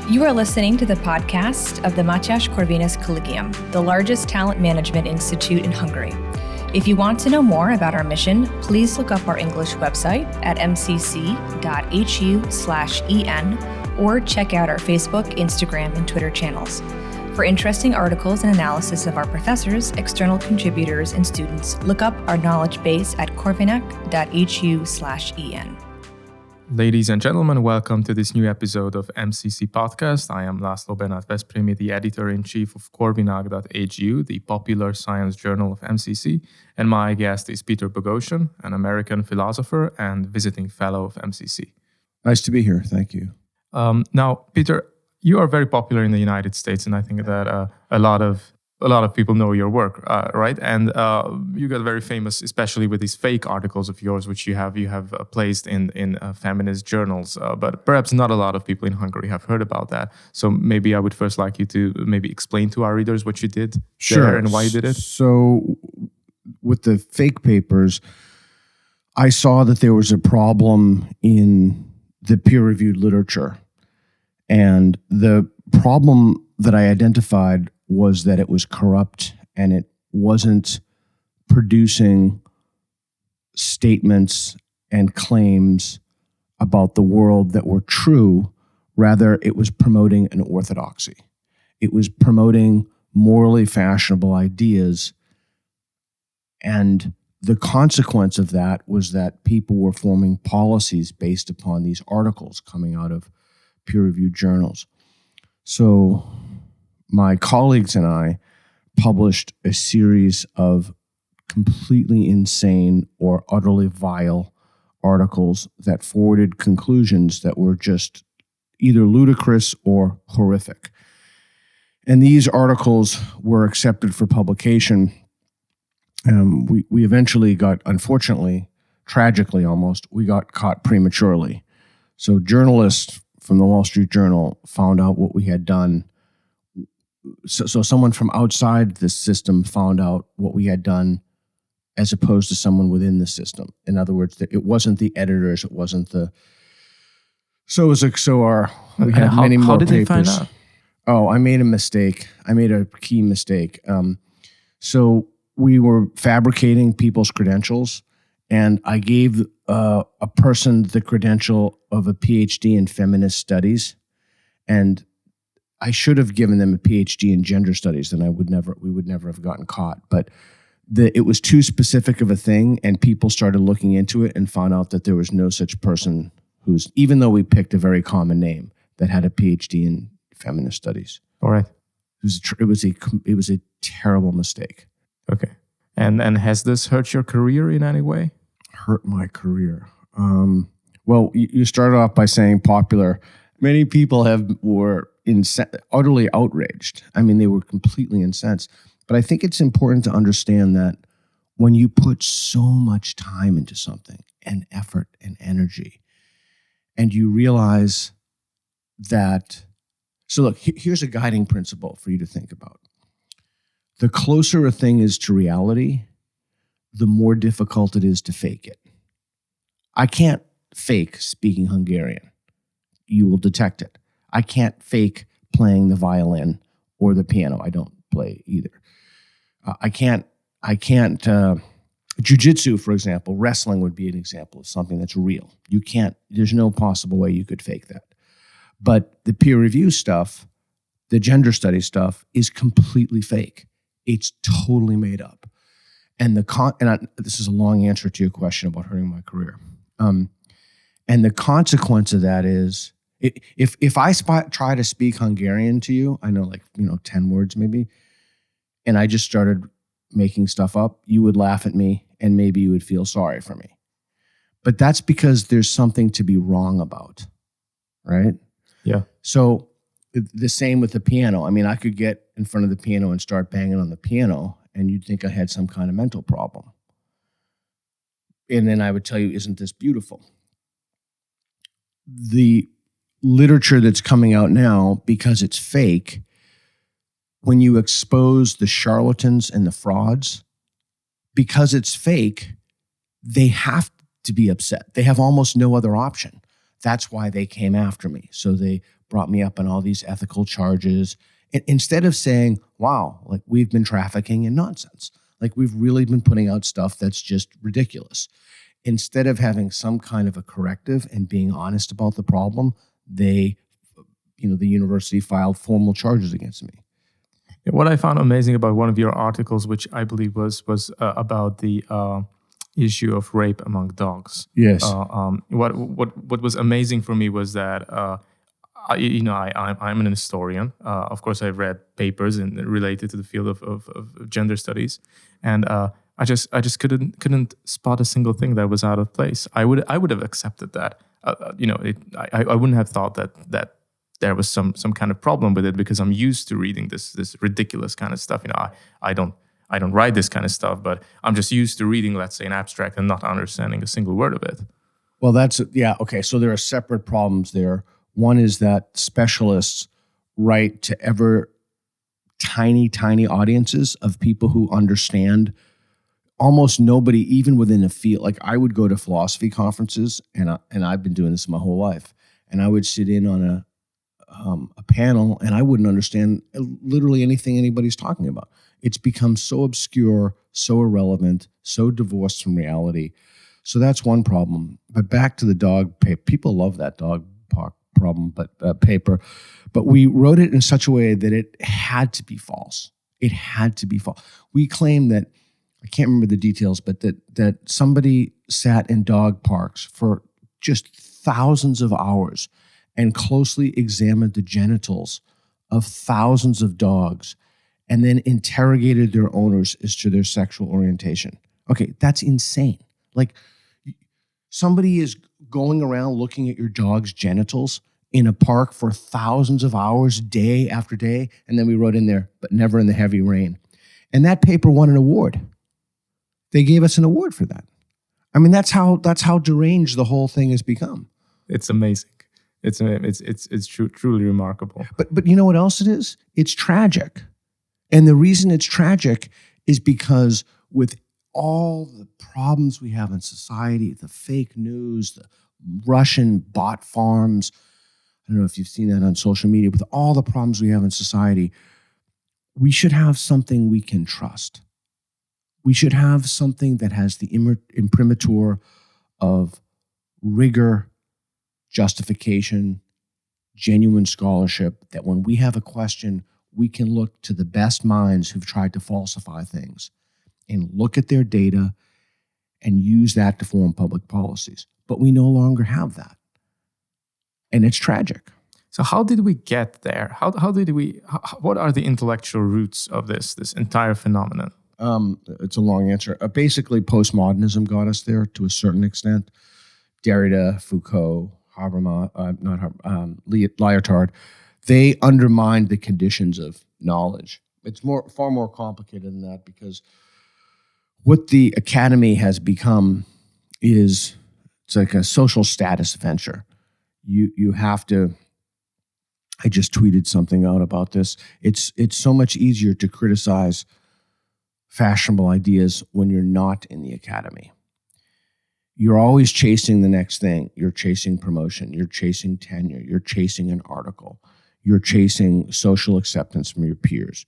You are listening to the podcast of the Mathias Corvinus Collegium, the largest talent management institute in Hungary. If you want to know more about our mission, please look up our English website at mcc.hu/en or check out our Facebook, Instagram, and Twitter channels. For interesting articles and analysis of our professors, external contributors, and students, look up our knowledge base at Corvinak.hu/en. Ladies and gentlemen, welcome to this new episode of MCC podcast. I am László Bernát Veszprémy, the editor-in-chief of Corvinak.hu, the popular science journal of MCC, and my guest is Peter Boghossian, an American philosopher and visiting fellow of MCC. Nice to be here. Thank you. Now, Peter, you are very popular in the United States, and I think that a lot of people know your work, right? And you got very famous, especially with these fake articles of yours, which you have placed in feminist journals. But perhaps not a lot of people in Hungary have heard about that. So maybe I would first like you to maybe explain to our readers what you did there and why you did it. So with the fake papers, I saw that there was a problem in the peer-reviewed literature. And the problem that I identified was that it was corrupt and it wasn't producing statements and claims about the world that were true. Rather, it was promoting an orthodoxy. It was promoting morally fashionable ideas. And the consequence of that was that people were forming policies based upon these articles coming out of peer-reviewed journals. So my colleagues and I published a series of completely insane or utterly vile articles that forwarded conclusions that were just either ludicrous or horrific. And these articles were accepted for publication. We eventually got, unfortunately, tragically almost, we got caught prematurely. So journalists from the Wall Street Journal found out what we had done. So someone from outside the system found out what we had done as opposed to someone within the system. In other words, it wasn't the editors, it wasn't the... So it was like, we had many more papers. How did they find out? Oh, I made a mistake. I made a key mistake. So we were fabricating people's credentials, and I gave a person the credential of a PhD in feminist studies, and I should have given them a PhD in gender studies, then we would never have gotten caught. But it was too specific of a thing, and people started looking into it and found out that there was no such person even though we picked a very common name, that had a PhD in feminist studies. All right. It was a terrible mistake. Okay. And has this hurt your career in any way? Hurt my career. Well, you started off by saying popular. Many people were utterly outraged. I mean, they were completely incensed. But I think it's important to understand that when you put so much time into something and effort and energy, and you realize that, so look, here's a guiding principle for you to think about. The closer a thing is to reality, the more difficult it is to fake it. I can't fake speaking Hungarian. You will detect it. I can't fake playing the violin or the piano. I don't play either. I can't. Jiu-jitsu, for example, wrestling would be an example of something that's real. You can't. There's no possible way you could fake that. But the peer review stuff, the gender study stuff, is completely fake. It's totally made up. And this is a long answer to your question about hurting my career. And the consequence of that is, if I try to speak Hungarian to you, I know 10 words maybe, and I just started making stuff up, you would laugh at me and maybe you would feel sorry for me. But that's because there's something to be wrong about, right? Yeah. So the same with the piano. I mean, I could get in front of the piano and start banging on the piano and you'd think I had some kind of mental problem. And then I would tell you, isn't this beautiful? The literature that's coming out now, because it's fake, when you expose the charlatans and the frauds, because it's fake, they have to be upset. They have almost no other option. That's why they came after me. So they brought me up on all these ethical charges. And instead of saying, wow, like we've been trafficking in nonsense, like we've really been putting out stuff that's just ridiculous. Instead of having some kind of a corrective and being honest about the problem, the university filed formal charges against me. What I found amazing about one of your articles, which I believe was about the issue of rape among dogs. Yes. What was amazing for me was that I'm an historian. Of course, I've read papers related to the field of gender studies, and I just couldn't spot a single thing that was out of place. I would have accepted that. I wouldn't have thought that there was some kind of problem with it, because I'm used to reading this ridiculous kind of stuff. I don't write this kind of stuff, but I'm just used to reading, let's say, an abstract and not understanding a single word of it. Well, okay. So there are separate problems there. One is that specialists write to ever tiny audiences of people who understand almost nobody, even within a field. Like I would go to philosophy conferences, and I've been doing this my whole life, and I would sit in on a panel, and I wouldn't understand literally anything anybody's talking about. It's become so obscure, so irrelevant, so divorced from reality. So that's one problem. But back to the dog paper. People love that dog problem, paper. But we wrote it in such a way that it had to be false. It had to be false. We claim that, I can't remember the details, but that somebody sat in dog parks for just thousands of hours and closely examined the genitals of thousands of dogs and then interrogated their owners as to their sexual orientation. Okay, that's insane. Like, somebody is going around looking at your dog's genitals in a park for thousands of hours, day after day, and then we wrote in there, but never in the heavy rain. And that paper won an award. They gave us an award for that. I mean, that's how deranged the whole thing has become. It's amazing. It's truly remarkable. But you know what else it is? It's tragic. And the reason it's tragic is because with all the problems we have in society, the fake news, the Russian bot farms, I don't know if you've seen that on social media, with all the problems we have in society, we should have something we can trust. We should have something that has the imprimatur of rigor, justification, genuine scholarship, that when we have a question, we can look to the best minds who've tried to falsify things and look at their data and use that to form public policies. But we no longer have that. And it's tragic. So how did we get there? What are the intellectual roots of this entire phenomenon? It's a long answer. Basically, postmodernism got us there to a certain extent. Derrida, Foucault, Lyotard, they undermined the conditions of knowledge. It's far more complicated than that, because what the academy has become is, it's like a social status venture. You have to, I just tweeted something out about this. It's so much easier to criticize fashionable ideas when you're not in the academy. You're always chasing the next thing. You're chasing promotion. You're chasing tenure. You're chasing an article. You're chasing social acceptance from your peers.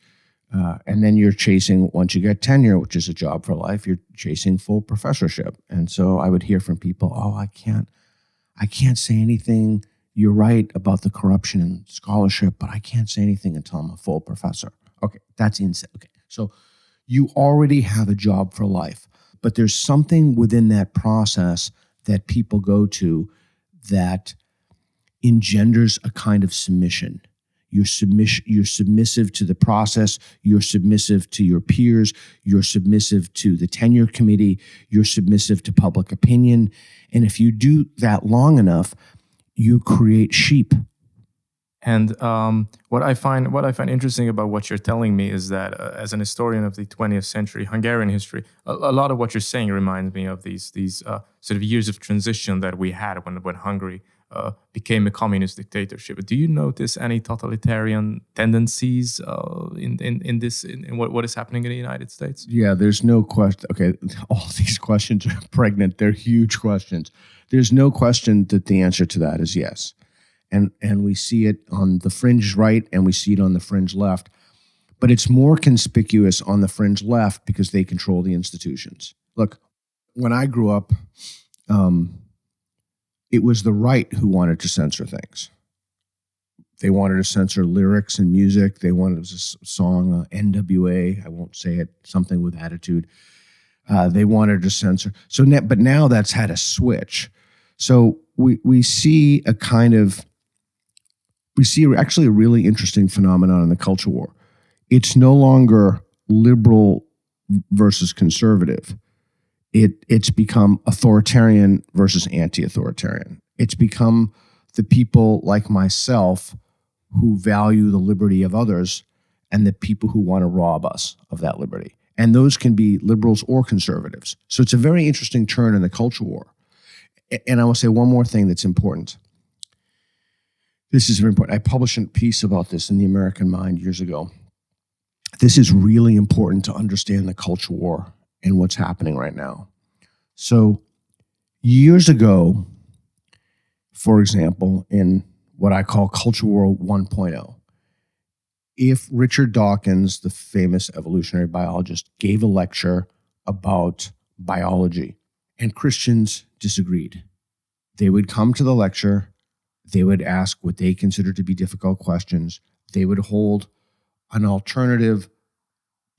And then you're chasing, once you get tenure, which is a job for life, you're chasing full professorship. And so I would hear from people, I can't say anything. You're right about the corruption in scholarship, but I can't say anything until I'm a full professor. Okay, that's insane. Okay, so you already have a job for life, but there's something within that process that people go to that engenders a kind of submission. You're submissive to the process. You're submissive to your peers. You're submissive to the tenure committee. You're submissive to public opinion. And if you do that long enough, you create sheep. And what I find interesting about what you're telling me is that as an historian of the 20th century Hungarian history, a lot of what you're saying reminds me of these sort of years of transition that we had when Hungary became a communist dictatorship. Do you notice any totalitarian tendencies in what is happening in the United States? Yeah, there's no question. Okay, all these questions are pregnant. They're huge questions. There's no question that the answer to that is yes. and we see it on the fringe right, and we see it on the fringe left. But it's more conspicuous on the fringe left because they control the institutions. Look, when I grew up, it was the right who wanted to censor things. They wanted to censor lyrics and music. They wanted a song, NWA, I won't say it, something with attitude. They wanted to censor. But now that's had a switch. So we see actually a really interesting phenomenon in the culture war. It's no longer liberal versus conservative. It's become authoritarian versus anti-authoritarian. It's become the people like myself who value the liberty of others and the people who want to rob us of that liberty. And those can be liberals or conservatives. So it's a very interesting turn in the culture war. And I will say one more thing that's important. This is very important. I published a piece about this in the American Mind years ago. This is really important to understand the culture war and what's happening right now. So years ago, for example, in what I call Culture War 1.0, if Richard Dawkins, the famous evolutionary biologist, gave a lecture about biology and Christians disagreed, they would come to the lecture, they would ask what they considered to be difficult questions, they would hold an alternative,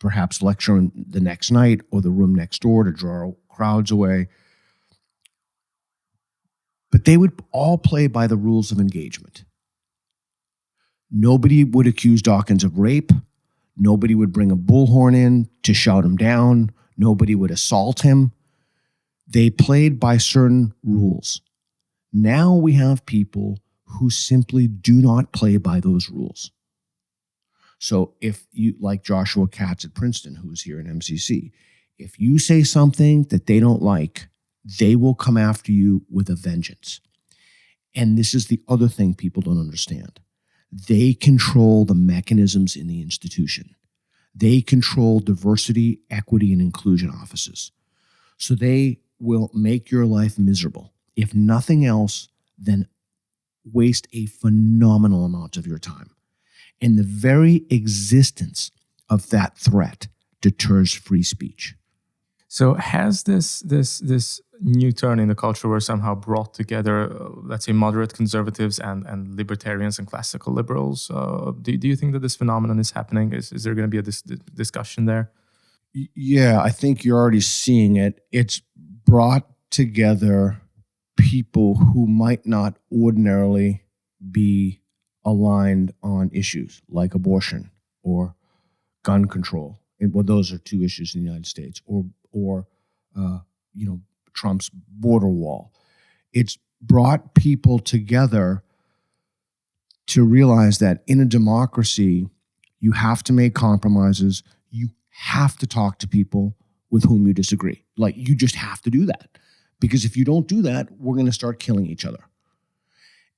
perhaps lecture the next night or the room next door to draw crowds away. But they would all play by the rules of engagement. Nobody would accuse Dawkins of rape. Nobody would bring a bullhorn in to shout him down. Nobody would assault him. They played by certain rules. Now we have people who simply do not play by those rules. So if you, like Joshua Katz at Princeton, who's here in MCC, if you say something that they don't like, they will come after you with a vengeance. And this is the other thing people don't understand. They control the mechanisms in the institution. They control diversity, equity, and inclusion offices. So they will make your life miserable. If nothing else, then waste a phenomenal amount of your time. And the very existence of that threat deters free speech. So has this new turn in the culture war somehow brought together, let's say, moderate conservatives and libertarians and classical liberals? Do you think that this phenomenon is happening? Is there going to be a discussion there? Yeah, I think you're already seeing it. It's brought together people who might not ordinarily be aligned on issues like abortion or gun control. Well, those are two issues in the United States, or Trump's border wall. It's brought people together to realize that in a democracy, you have to make compromises. You have to talk to people with whom you disagree. Like, you just have to do that. Because if you don't do that, we're going to start killing each other.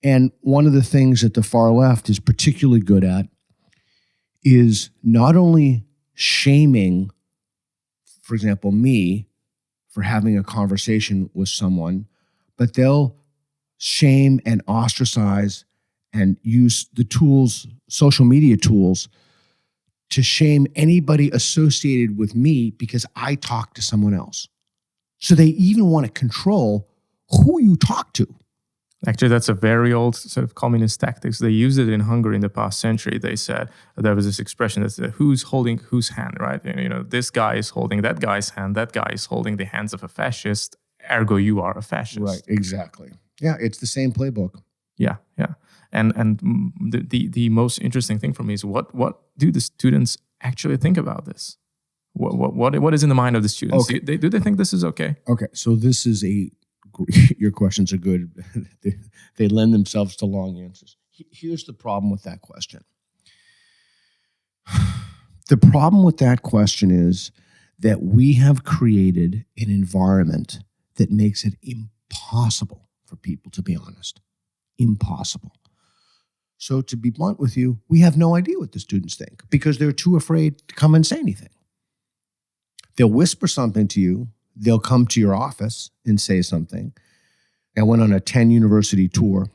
And one of the things that the far left is particularly good at is not only shaming, for example, me for having a conversation with someone, but they'll shame and ostracize and use the tools, social media tools, to shame anybody associated with me because I talk to someone else. So they even want to control who you talk to. Actually, that's a very old sort of communist tactics. They used it in Hungary in the past century. They said there was this expression that said, who's holding whose hand, right? This guy is holding that guy's hand. That guy is holding the hands of a fascist. Ergo, you are a fascist. Right, exactly. Yeah, it's the same playbook. Yeah. And the most interesting thing for me is what do the students actually think about this? What is in the mind of the students? Okay. Do they think this is okay? Okay, so this is your questions are good. They lend themselves to long answers. Here's the problem with that question. The problem with that question is that we have created an environment that makes it impossible for people to be honest. Impossible. So to be blunt with you, we have no idea what the students think because they're too afraid to come and say anything. They'll whisper something to you. They'll come to your office and say something. I went on a 10 university tour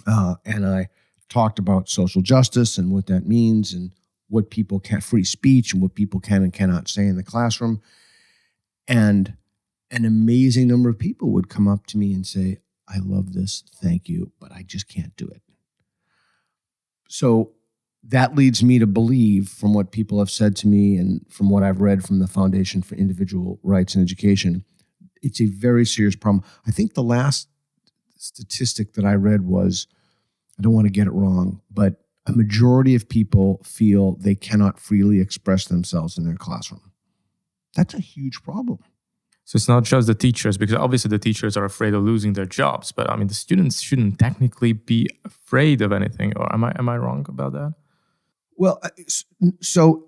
and I talked about social justice and what that means and what people can, free speech and what people can and cannot say in the classroom. And an amazing number of people would come up to me and say, I love this, thank you, but I just can't do it. So that leads me to believe, from what people have said to me and from what I've read from the Foundation for Individual Rights and Education, it's a very serious problem. I think the last statistic that I read was, I don't want to get it wrong, but a majority of people feel they cannot freely express themselves in their classroom. That's a huge problem. So it's not just the teachers, because obviously the teachers are afraid of losing their jobs, but I mean, the students shouldn't technically be afraid of anything, or am I wrong about that? Well, so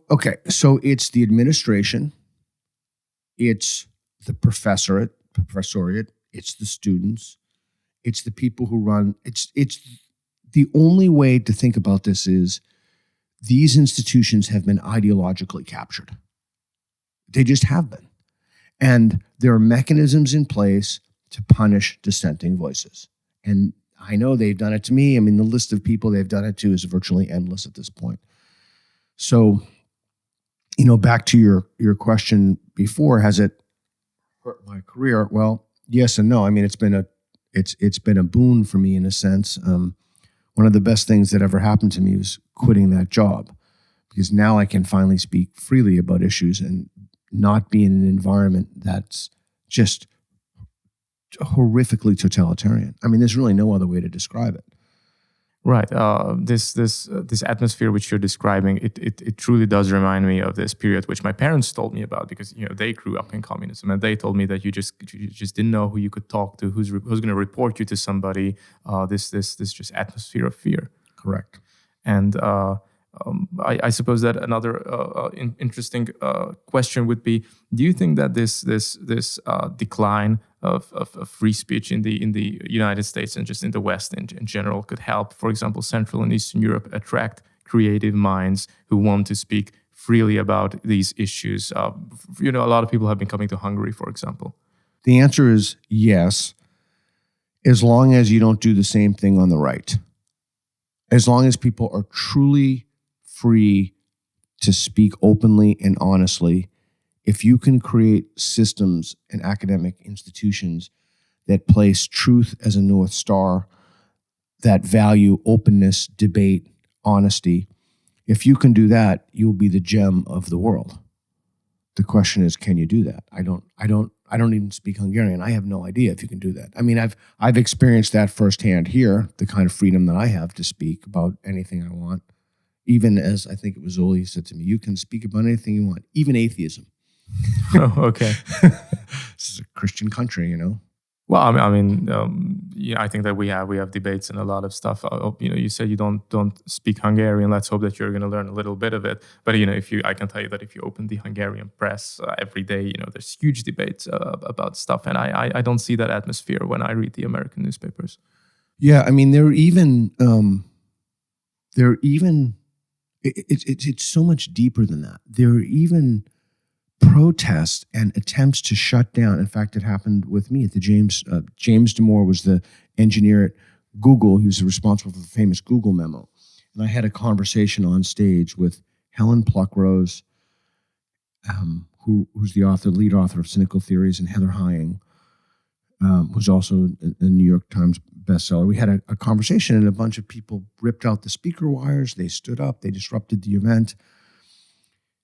it's the administration, it's the professoriate, it's the students, it's the people who run, it's the only way to think about this is these institutions have been ideologically captured. They just have been. And there are mechanisms in place to punish dissenting voices. And I know they've done it to me. I mean, the list of people they've done it to is virtually endless at this point. So, back to your question before, has it hurt my career? Well, yes and no. I mean, it's been a boon for me in a sense. One of the best things that ever happened to me was quitting that job, because now I can finally speak freely about issues and not be in an environment that's just horrifically totalitarian. I mean, there's really no other way to describe it. Right. This atmosphere which you're describing, it truly does remind me of this period which my parents told me about, because they grew up in communism, and they told me that you just didn't know who you could talk to, who's going to report you to somebody. This just atmosphere of fear. Correct. And I suppose that another interesting question would be: do you think that this decline of free speech in the United States and just in the West in general could help, for example, Central and Eastern Europe attract creative minds who want to speak freely about these issues? A lot of people have been coming to Hungary, for example. The answer is yes, as long as you don't do the same thing on the right. As long as people are truly free to speak openly and honestly, if you can create systems and academic institutions that place truth as a North Star, that value openness, debate, honesty, if you can do that, you'll be the gem of the world. The question is, can you do that? I don't even speak Hungarian. I have no idea if you can do that. I mean, I've experienced that firsthand here, the kind of freedom that I have to speak about anything I want. Even as I think it was Oli said to me, you can speak about anything you want, even atheism. Oh, okay. This is a Christian country, Well, I think that we have debates and a lot of stuff. You said you don't speak Hungarian. Let's hope that you're going to learn a little bit of it. But I can tell you that if you open the Hungarian press every day, there's huge debates about stuff, and I don't see that atmosphere when I read the American newspapers. Yeah, I mean, it's so much deeper than that. There are even protests and attempts to shut down. In fact, it happened with me at the James Damore was the engineer at Google. He was responsible for the famous Google memo. And I had a conversation on stage with Helen Pluckrose, who's the lead author of Cynical Theories, and Heather Hying, who's also a New York Times bestseller. We had a conversation, and a bunch of people ripped out the speaker wires. They stood up. They disrupted the event.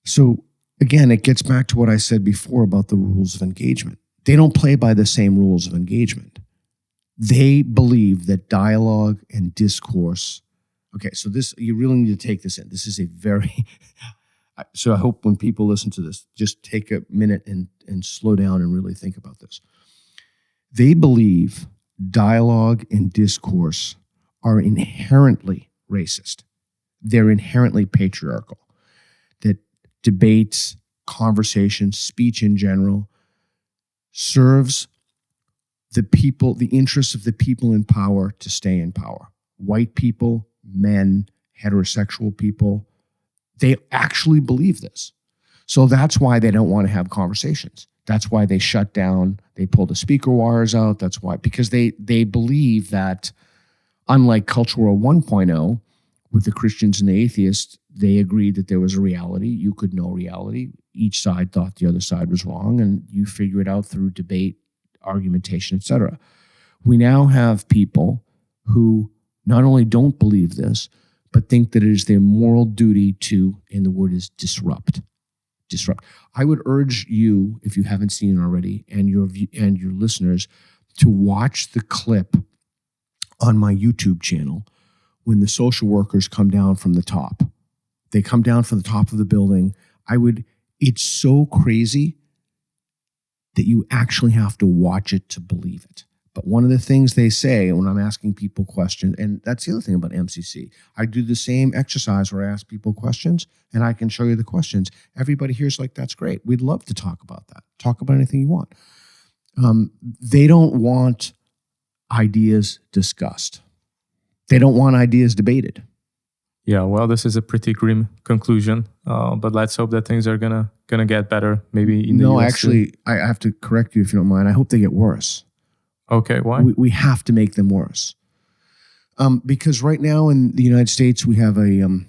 So again, it gets back to what I said before about the rules of engagement. They don't play by the same rules of engagement. They believe that dialogue and discourse. Okay, so you really need to take this in. This is a very. So I hope when people listen to this, just take a minute and slow down and really think about this. They believe dialogue and discourse are inherently racist. They're inherently patriarchal. That debates, conversation, speech in general serves the people, the interests of the people in power to stay in power. White people, men, heterosexual people, they actually believe this. So that's why they don't want to have conversations. That's why they shut down, they pull the speaker wires out. That's why, because they believe that Unlike Culture War 1.0, with the Christians and the atheists, they agreed that there was a reality. You could know reality. Each side thought the other side was wrong, and you figure it out through debate, argumentation, etc. We now have people who not only don't believe this, but think that it is their moral duty to, and the word is disrupt. Disrupt. I would urge you, if you haven't seen it already, and your listeners, to watch the clip on my YouTube channel when the social workers come down from the top. They come down from the top of the building. It's so crazy that you actually have to watch it to believe it. But one of the things they say when I'm asking people questions, and that's the other thing about MCC, I do the same exercise where I ask people questions and I can show you the questions. Everybody here's like, that's great. We'd love to talk about that. Talk about anything you want. They don't want ideas discussed. They don't want ideas debated. Yeah, well, this is a pretty grim conclusion, but let's hope that things are gonna get better. Maybe in the US. Actually, I have to correct you if you don't mind. I hope they get worse. Okay, why? We have to make them worse. Because right now in the United States, we have the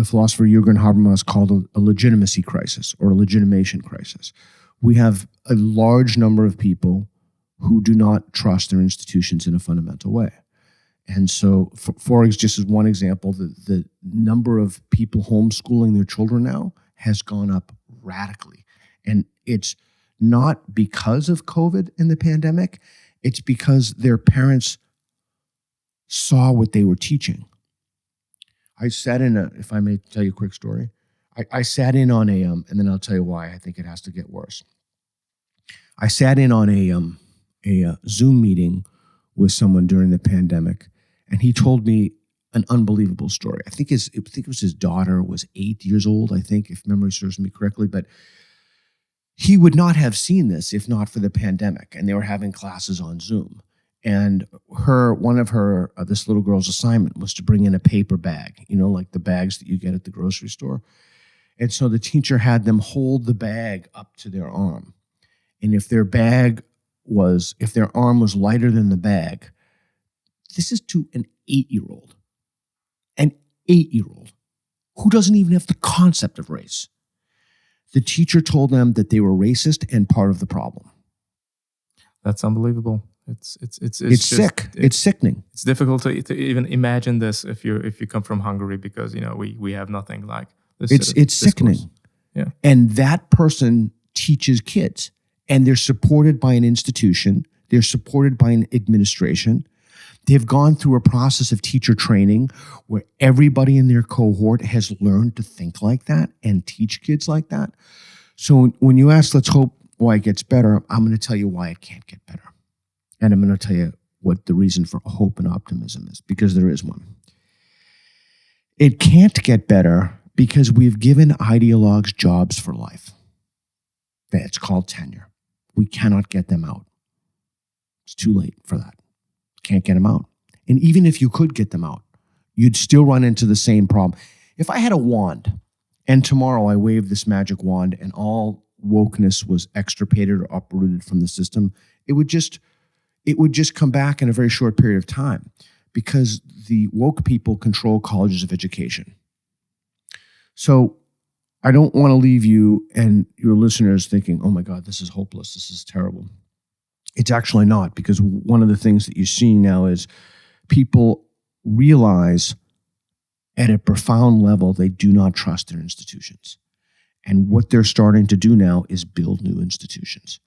philosopher Jürgen Habermas called a legitimacy crisis or a legitimation crisis. We have a large number of people who do not trust their institutions in a fundamental way. And so, for just as one example, the number of people homeschooling their children now has gone up radically. And it's not because of COVID and the pandemic. It's because their parents saw what they were teaching. I sat in if I may tell you a quick story, I sat in on and then I'll tell you why I think it has to get worse. I sat in on a Zoom meeting with someone during the pandemic, and he told me an unbelievable story. I think it was his daughter was 8 years old, I think, if memory serves me correctly, but he would not have seen this if not for the pandemic, and they were having classes on Zoom. And one of this little girl's assignment was to bring in a paper bag, like the bags that you get at the grocery store. And so the teacher had them hold the bag up to their arm. And if their arm was lighter than the bag, this is to an 8-year-old. An 8-year-old who doesn't even have the concept of race. The teacher told them that they were racist and part of the problem. That's unbelievable. It's sick. It's sickening. It's difficult to even imagine this if you come from Hungary, because we have nothing like this. It's sickening. Yeah. And that person teaches kids, and they're supported by an institution. They're supported by an administration. They've gone through a process of teacher training where everybody in their cohort has learned to think like that and teach kids like that. So when you ask, let's hope why it gets better, I'm going to tell you why it can't get better. And I'm going to tell you what the reason for hope and optimism is, because there is one. It can't get better because we've given ideologues jobs for life. It's called tenure. We cannot get them out. It's too late for that. Can't get them out. And even if you could get them out, you'd still run into the same problem. If I had a wand and tomorrow I waved this magic wand and all wokeness was extirpated or uprooted from the system, it would just come back in a very short period of time, because the woke people control colleges of education. So I don't want to leave you and your listeners thinking, oh my God, this is hopeless. This is terrible. It's actually not, because one of the things that you're seeing now is people realize at a profound level they do not trust their institutions. And what they're starting to do now is build new institutions.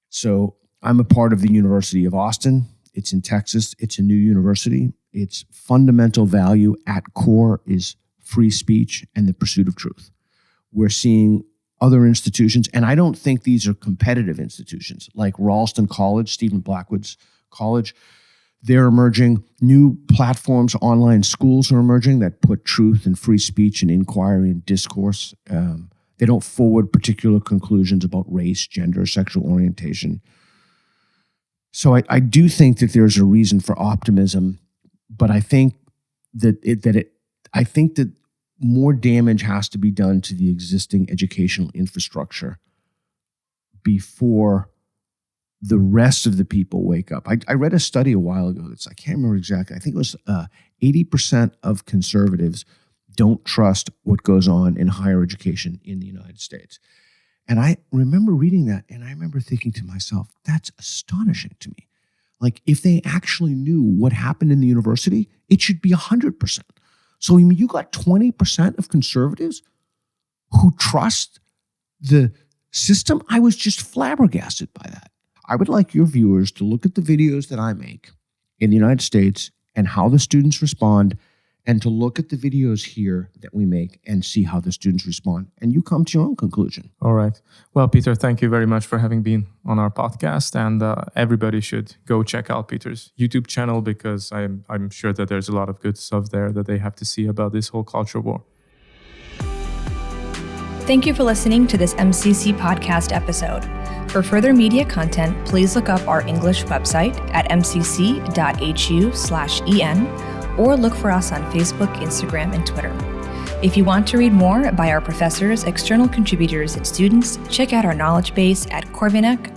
So I'm a part of the University of Austin. It's in Texas. It's a new university. Its fundamental value at core is free speech and the pursuit of truth. We're seeing other institutions, and I don't think these are competitive institutions, like Ralston College, Stephen Blackwood's college. They're emerging. New platforms, online schools are emerging that put truth and free speech and inquiry and discourse. They don't forward particular conclusions about race, gender, sexual orientation. So I do think that there's a reason for optimism, but I think that more damage has to be done to the existing educational infrastructure before the rest of the people wake up. I read a study a while ago I can't remember exactly. I think it was 80% of conservatives don't trust what goes on in higher education in the United States. And I remember reading that, and I remember thinking to myself, that's astonishing to me. Like, if they actually knew what happened in the university, it should be 100%. So I mean, you got 20% of conservatives who trust the system. I was just flabbergasted by that. I would like your viewers to look at the videos that I make in the United States and how the students respond, and to look at the videos here that we make and see how the students respond. And you come to your own conclusion. All right. Well, Peter, thank you very much for having been on our podcast. And everybody should go check out Peter's YouTube channel, because I'm sure that there's a lot of good stuff there that they have to see about this whole culture war. Thank you for listening to this MCC podcast episode. For further media content, please look up our English website at mcc.hu/en, or look for us on Facebook, Instagram, and Twitter. If you want to read more by our professors, external contributors, and students, check out our knowledge base at Corvinak.hu/en.